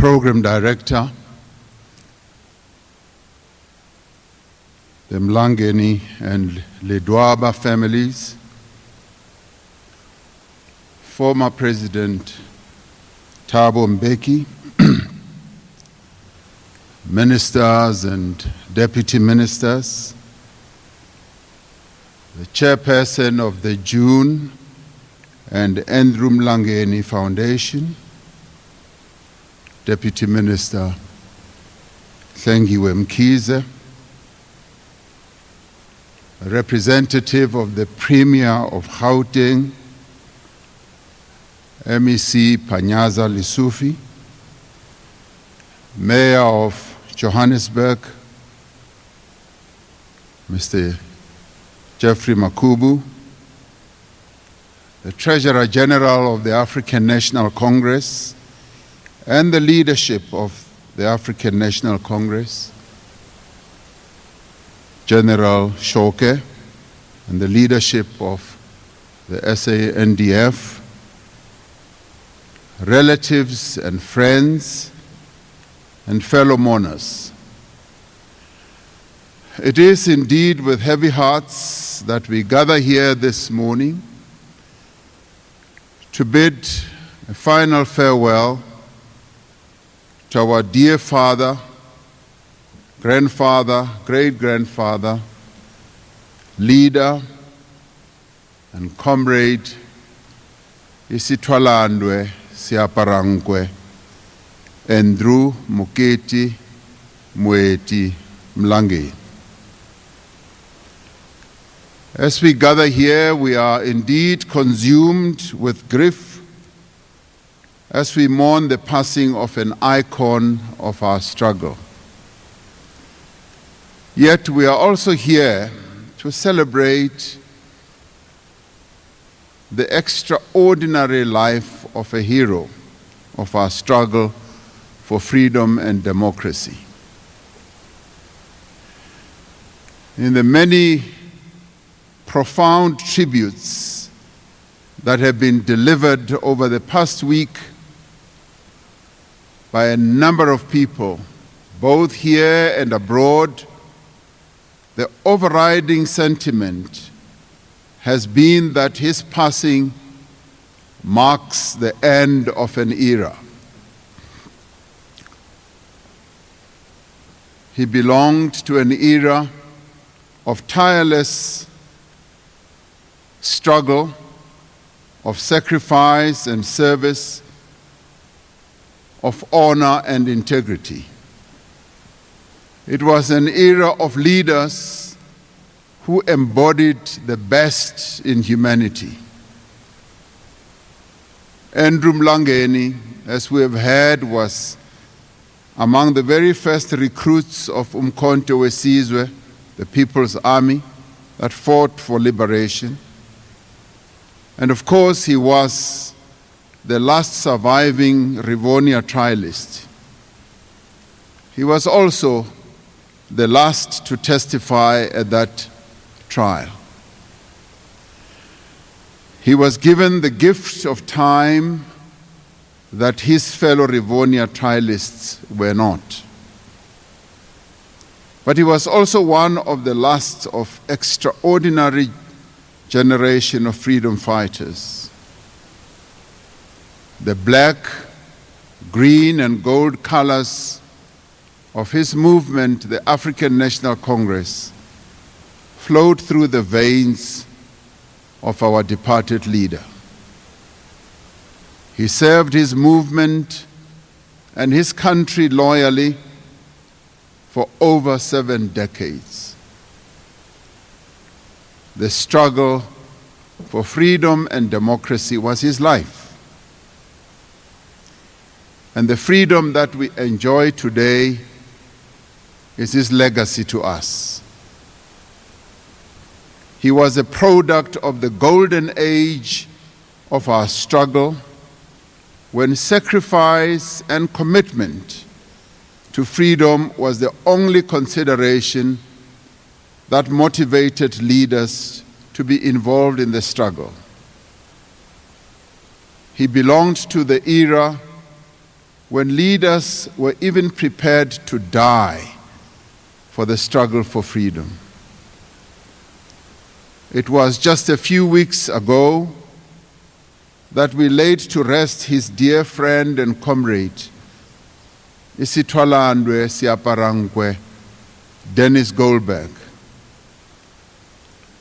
Program Director, the Mlangeni and Ledwaba families, former President Thabo Mbeki, ministers and deputy ministers, the chairperson of the June and Andrew Mlangeni Foundation, Deputy Minister Thengiwe Mkhize, a representative of the Premier of Gauteng, MEC Panyaza Lesufi, Mayor of Johannesburg, Mr. Jeffrey Makubu, the Treasurer General of the African National Congress, and the leadership of the African National Congress, General Shoke, and the leadership of the SANDF, relatives and friends, and fellow mourners. It is indeed with heavy hearts that we gather here this morning to bid a final farewell to our dear father, grandfather, great-grandfather, leader, and comrade, Isithwalandwe Siaparankwe, Andrew Moketi Moeti Mlangeni. As we gather here, we are indeed consumed with grief as we mourn the passing of an icon of our struggle. Yet we are also here to celebrate the extraordinary life of a hero of our struggle for freedom and democracy. In the many profound tributes that have been delivered over the past week by a number of people, both here and abroad, the overriding sentiment has been that his passing marks the end of an era. He belonged to an era of tireless struggle, of sacrifice and service, of honor and integrity. It was an era of leaders who embodied the best in humanity. Andrew Mlangeni, as we have heard, was among the very first recruits of Umkhonto weSizwe, the People's Army that fought for liberation. And of course, he was the last surviving Rivonia trialist. He was also the last to testify at that trial. He was given the gift of time that his fellow Rivonia trialists were not. But he was also one of the last of extraordinary generation of freedom fighters. The black, green, and gold colors of his movement, the African National Congress, flowed through the veins of our departed leader. He served his movement and his country loyally for over 7 decades. The struggle for freedom and democracy was his life. And the freedom that we enjoy today is his legacy to us. He was a product of the golden age of our struggle, when sacrifice and commitment to freedom was the only consideration that motivated leaders to be involved in the struggle. He belonged to the era when leaders were even prepared to die for the struggle for freedom. It was just a few weeks ago that we laid to rest his dear friend and comrade, Isitwalandwe Siaparangwe, Dennis Goldberg.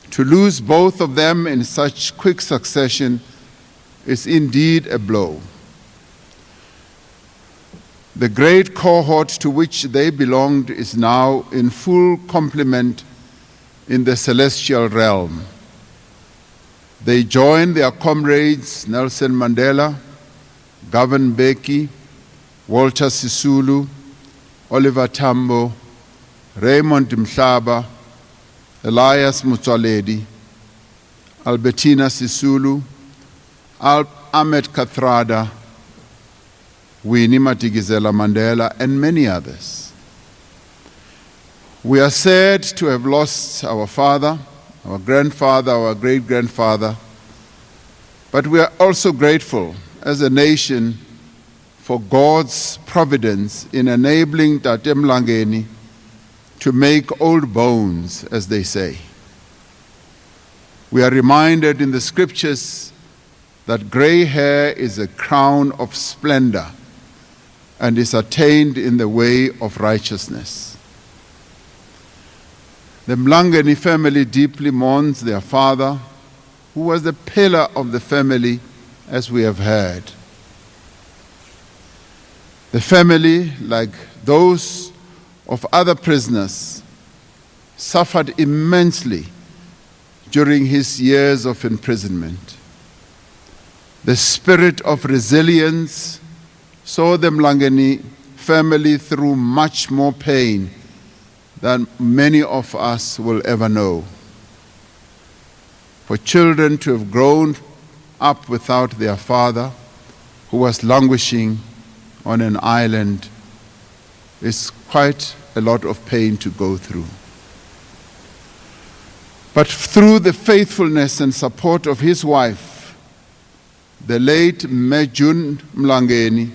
To lose both of them in such quick succession is indeed a blow. The great cohort to which they belonged is now in full complement in the celestial realm. They join their comrades Nelson Mandela, Govan Mbeki, Walter Sisulu, Oliver Tambo, Raymond Mhlaba, Elias Mutsoaledi, Albertina Sisulu, Ahmed Kathrada, Winnie Madikizela Mandela, and many others. We are sad to have lost our father, our grandfather, our great-grandfather, but we are also grateful as a nation for God's providence in enabling Tate Mlangeni to make old bones, as they say. We are reminded in the scriptures that gray hair is a crown of splendor and is attained in the way of righteousness. The Mlangeni family deeply mourns their father, who was the pillar of the family, as we have heard. The family, like those of other prisoners, suffered immensely during his years of imprisonment. The spirit of resilience saw the Mlangeni family through much more pain than many of us will ever know. For children to have grown up without their father, who was languishing on an island, is quite a lot of pain to go through. But through the faithfulness and support of his wife, the late Mejun Mlangeni,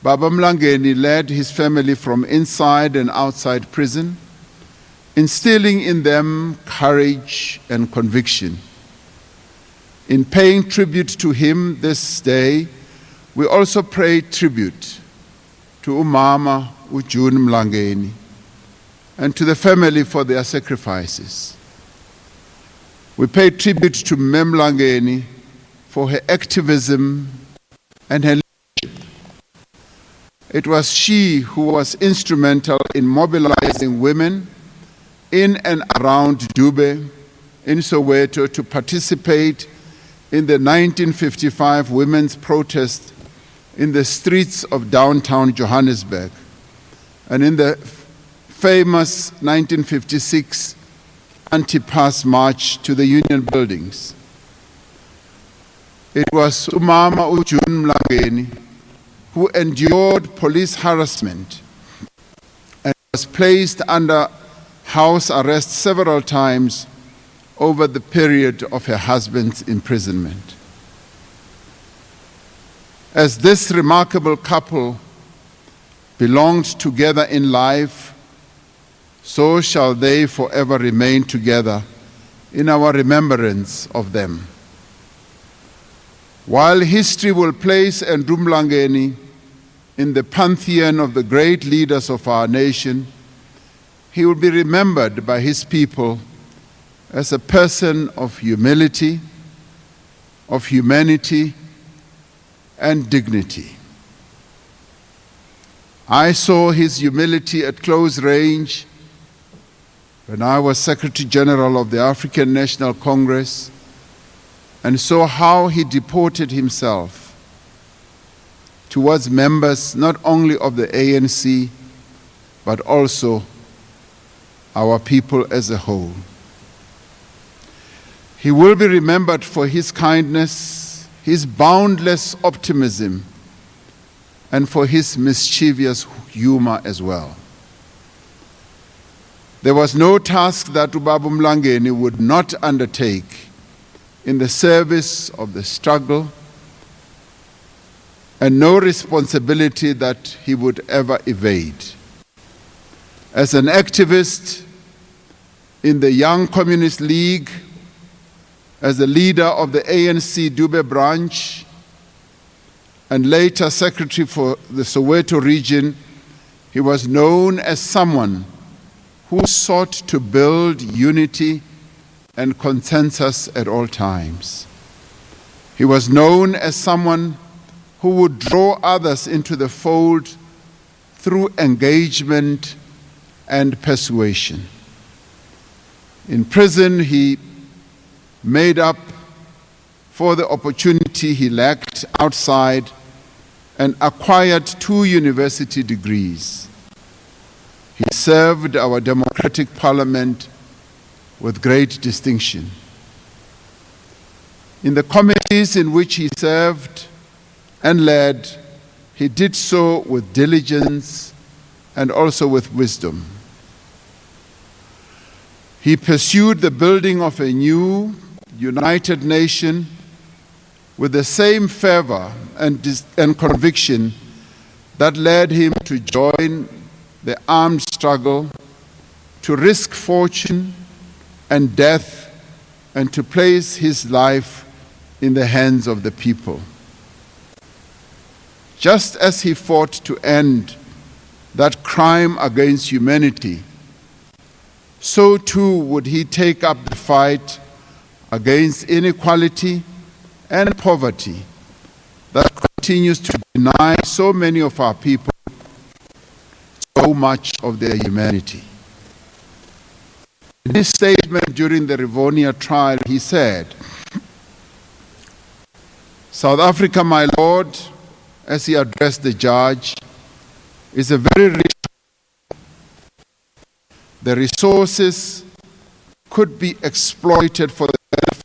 Baba Mlangeni led his family from inside and outside prison, instilling in them courage and conviction. In paying tribute to him this day, we also pay tribute to Umama Ujun Mlangeni and to the family for their sacrifices. We pay tribute to Mem Mlangeni for her activism and her leadership. It was she who was instrumental in mobilizing women in and around Dube, in Soweto, to participate in the 1955 women's protest in the streets of downtown Johannesburg and in the famous 1956 anti-pass march to the Union buildings. It was Umama Ujun Mlangeni who endured police harassment and was placed under house arrest several times over the period of her husband's imprisonment. As this remarkable couple belonged together in life, so shall they forever remain together in our remembrance of them. While history will place Andrew Mlangeni in the pantheon of the great leaders of our nation, he will be remembered by his people as a person of humility, of humanity, and dignity. I saw his humility at close range when I was Secretary General of the African National Congress and saw how he deported himself towards members not only of the ANC, but also our people as a whole. He will be remembered for his kindness, his boundless optimism, and for his mischievous humor as well. There was no task that Ubaba Mlangeni would not undertake in the service of the struggle and no responsibility that he would ever evade. As an activist in the Young Communist League, as the leader of the ANC Dube branch, and later secretary for the Soweto region, he was known as someone who sought to build unity and consensus at all times. He was known as someone who would draw others into the fold through engagement and persuasion. In prison, he made up for the opportunity he lacked outside and acquired 2 university degrees. He served our democratic parliament with great distinction. In the committees in which he served and led, he did so with diligence and also with wisdom. He pursued the building of a new, united nation with the same fervor and conviction that led him to join the armed struggle, to risk fortune and death, and to place his life in the hands of the people. Just as he fought to end that crime against humanity, so too would he take up the fight against inequality and poverty that continues to deny so many of our people so much of their humanity. In his statement during the Rivonia trial, he said, "South Africa, my Lord," as he addressed the judge, "is a very rich. The resources could be exploited for the benefit.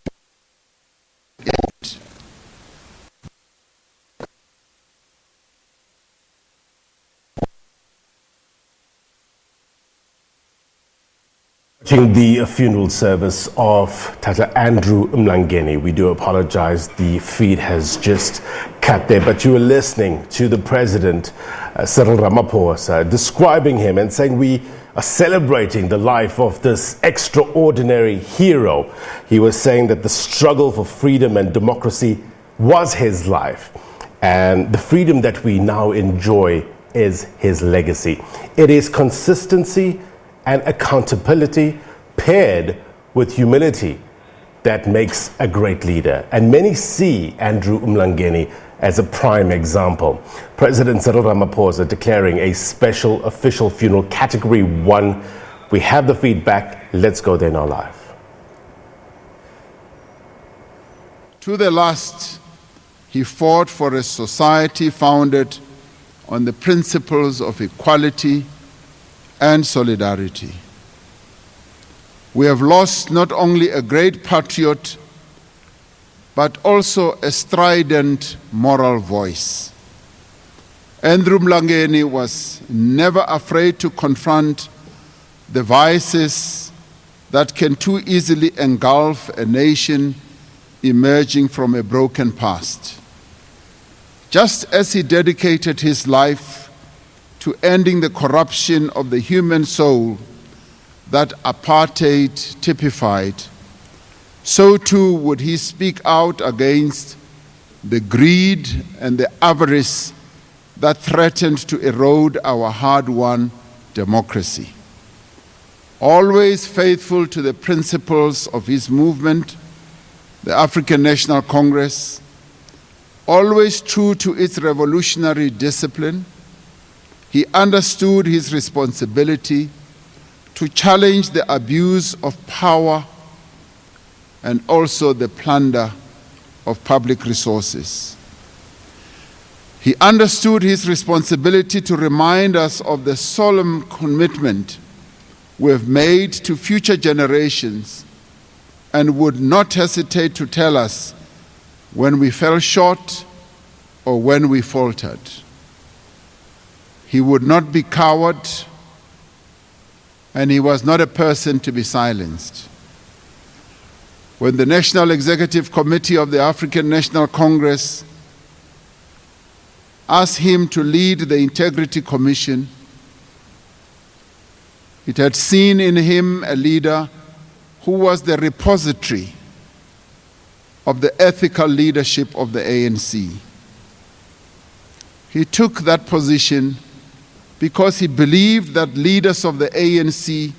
Watching the funeral service of Tata Andrew Mlangeni. We do apologize, the feed has just cut there, but you were listening to the President, Cyril Ramaphosa, describing him and saying we are celebrating the life of this extraordinary hero. He was saying that the struggle for freedom and democracy was his life, and the freedom that we now enjoy is his legacy. It is consistency and accountability paired with humility that makes a great leader. And many see Andrew Mlangeni as a prime example. President Cyril Ramaphosa declaring a special official funeral, Category 1. We have the feedback. Let's go there now live. To the last, he fought for a society founded on the principles of equality and solidarity. We have lost not only a great patriot, but also a strident moral voice. Andrew Mlangeni was never afraid to confront the vices that can too easily engulf a nation emerging from a broken past. Just as he dedicated his life to ending the corruption of the human soul that apartheid typified, so too would he speak out against the greed and the avarice that threatened to erode our hard-won democracy. Always faithful to the principles of his movement, the African National Congress, always true to its revolutionary discipline, he understood his responsibility to challenge the abuse of power and also the plunder of public resources. He understood his responsibility to remind us of the solemn commitment we have made to future generations and would not hesitate to tell us when we fell short or when we faltered. He would not be coward, and he was not a person to be silenced. When the National Executive Committee of the African National Congress asked him to lead the Integrity Commission, it had seen in him a leader who was the repository of the ethical leadership of the ANC. He took that position because he believed that leaders of the ANC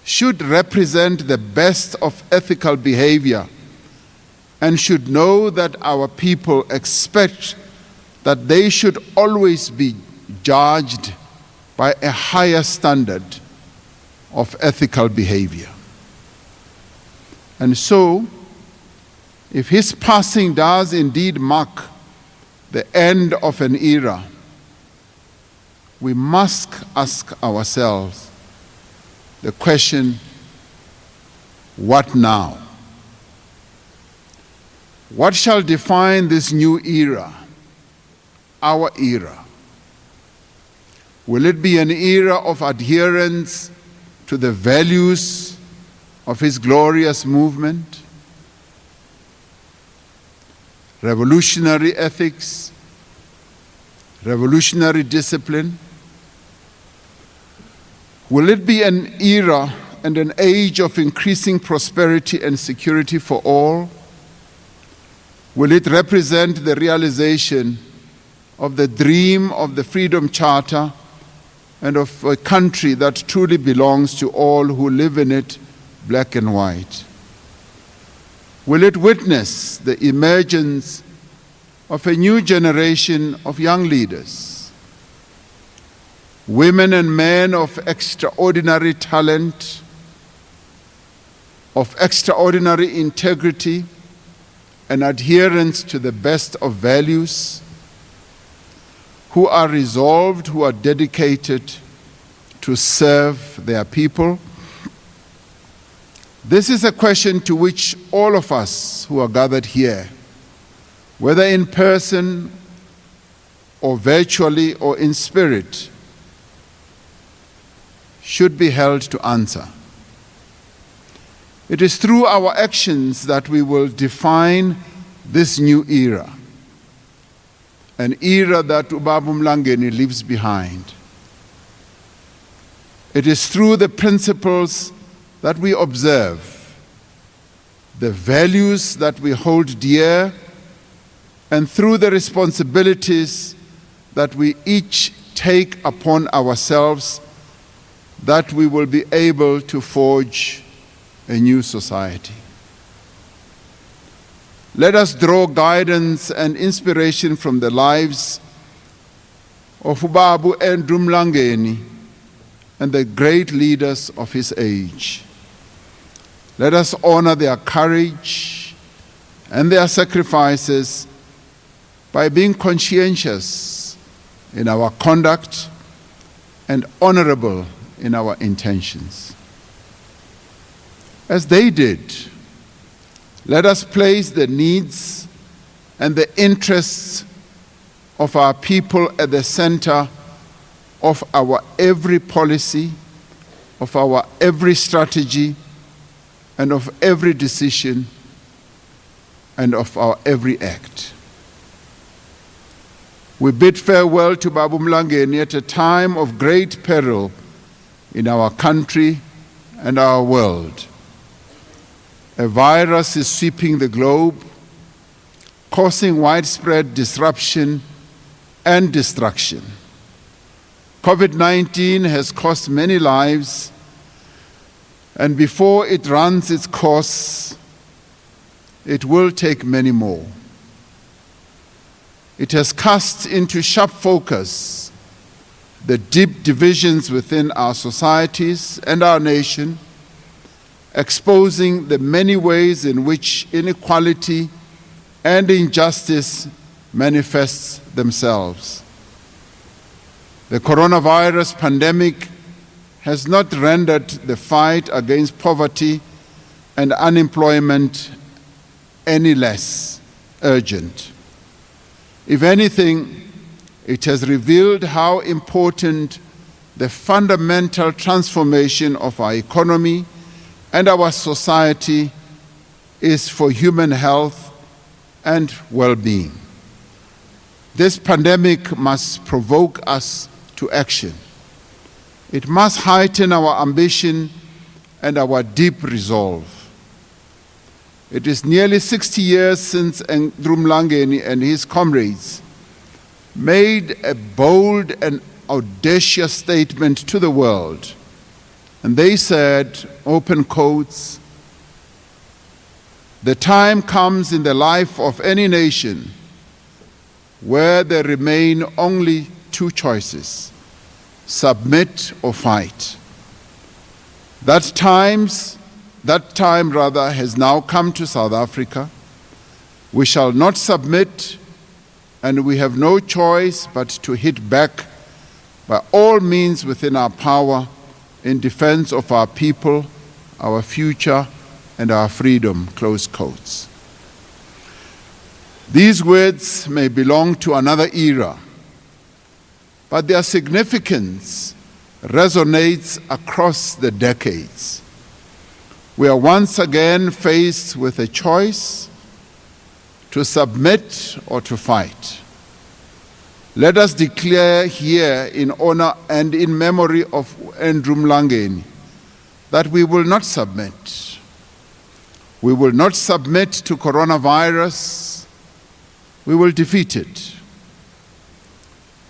should represent the best of ethical behavior and should know that our people expect that they should always be judged by a higher standard of ethical behavior. And so, if his passing does indeed mark the end of an era, we must ask ourselves the question, what now? What shall define this new era, our era? Will it be an era of adherence to the values of his glorious movement? Revolutionary ethics, revolutionary discipline? Will it be an era and an age of increasing prosperity and security for all? Will it represent the realization of the dream of the Freedom Charter and of a country that truly belongs to all who live in it, black and white? Will it witness the emergence of a new generation of young leaders, women and men of extraordinary talent, of extraordinary integrity and adherence to the best of values, who are resolved, who are dedicated to serve their people? This is a question to which all of us who are gathered here, whether in person or virtually or in spirit, should be held to answer. It is through our actions that we will define this new era, an era that Ubaba Mlangeni leaves behind. It is through the principles that we observe, the values that we hold dear, and through the responsibilities that we each take upon ourselves, that we will be able to forge a new society. Let us draw guidance and inspiration from the lives of Ubaba Andrew Mlangeni and the great leaders of his age. Let us honor their courage and their sacrifices by being conscientious in our conduct and honorable in our intentions. As they did, let us place the needs and the interests of our people at the center of our every policy, of our every strategy, and of every decision, and of our every act. We bid farewell to Ubaba Mlangeni at a time of great peril in our country and our world. A virus is sweeping the globe, causing widespread disruption and destruction. COVID-19 has cost many lives, and before it runs its course, it will take many more. It has cast into sharp focus the deep divisions within our societies and our nation, exposing the many ways in which inequality and injustice manifests themselves. The coronavirus pandemic has not rendered the fight against poverty and unemployment any less urgent. If anything, it has revealed how important the fundamental transformation of our economy and our society is for human health and well-being. This pandemic must provoke us to action. It must heighten our ambition and our deep resolve. It is nearly 60 years since Andrew Mlangeni and his comrades made a bold and audacious statement to the world. And they said, open quotes, "The time comes in the life of any nation where there remain only two choices, submit or fight. That time has now come to South Africa. We shall not submit, and we have no choice but to hit back by all means within our power in defense of our people, our future, and our freedom," close quotes. These words may belong to another era, but their significance resonates across the decades. We are once again faced with a choice to submit or to fight. Let us declare here in honor and in memory of Andrew Mlangeni that we will not submit. We will not submit to coronavirus. We will defeat it.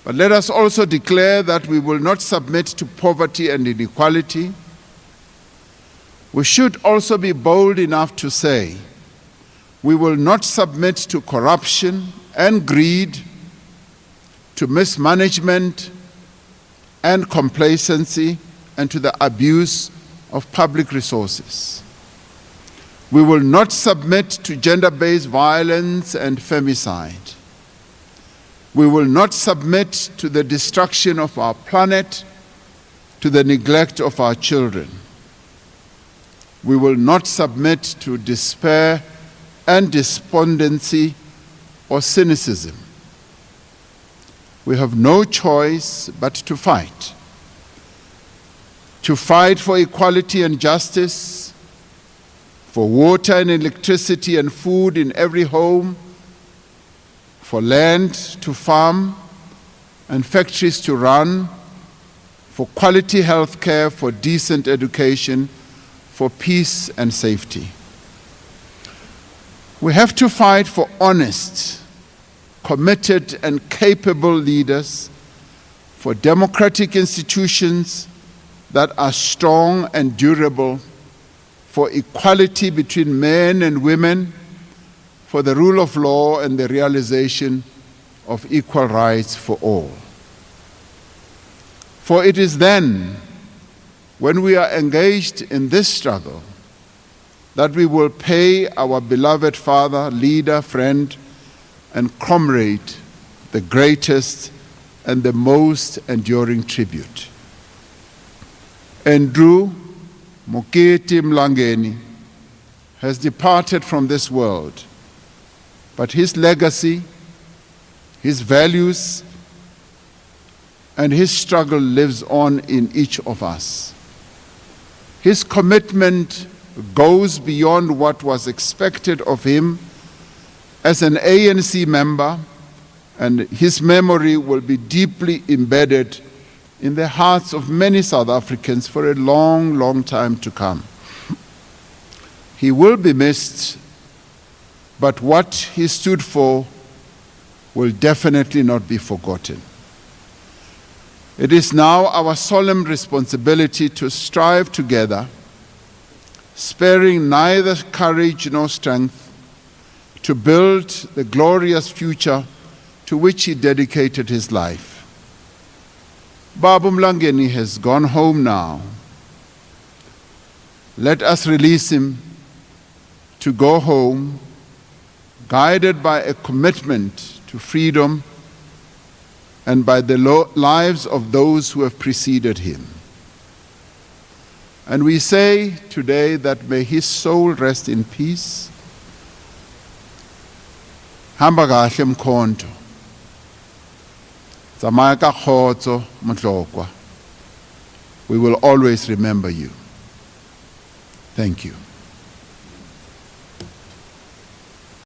But let us also declare that we will not submit to poverty and inequality. We should also be bold enough to say we will not submit to corruption and greed, to mismanagement and complacency, and to the abuse of public resources. We will not submit to gender-based violence and femicide. We will not submit to the destruction of our planet, to the neglect of our children. We will not submit to despair and despondency or cynicism. We have no choice but to fight. To fight for equality and justice, for water and electricity and food in every home, for land to farm and factories to run, for quality health care, for decent education, for peace and safety. We have to fight for honest, committed and capable leaders, for democratic institutions that are strong and durable, for equality between men and women, for the rule of law and the realization of equal rights for all. For it is then, when we are engaged in this struggle, that we will pay our beloved father, leader, friend, and comrade the greatest and the most enduring tribute. Andrew Mokete Mlangeni has departed from this world, but his legacy, his values, and his struggle lives on in each of us. His commitment goes beyond what was expected of him as an ANC member, and his memory will be deeply embedded in the hearts of many South Africans for a long, long time to come. He will be missed, but what he stood for will definitely not be forgotten. It is now our solemn responsibility to strive together, sparing neither courage nor strength, to build the glorious future to which he dedicated his life. Babu Mlangeni has gone home now. Let us release him to go home, guided by a commitment to freedom and by the lives of those who have preceded him. And we say today that may his soul rest in peace. Hamba kahle mkhonto. Tsamaya ka kgotso Motlokwa. We will always remember you. Thank you.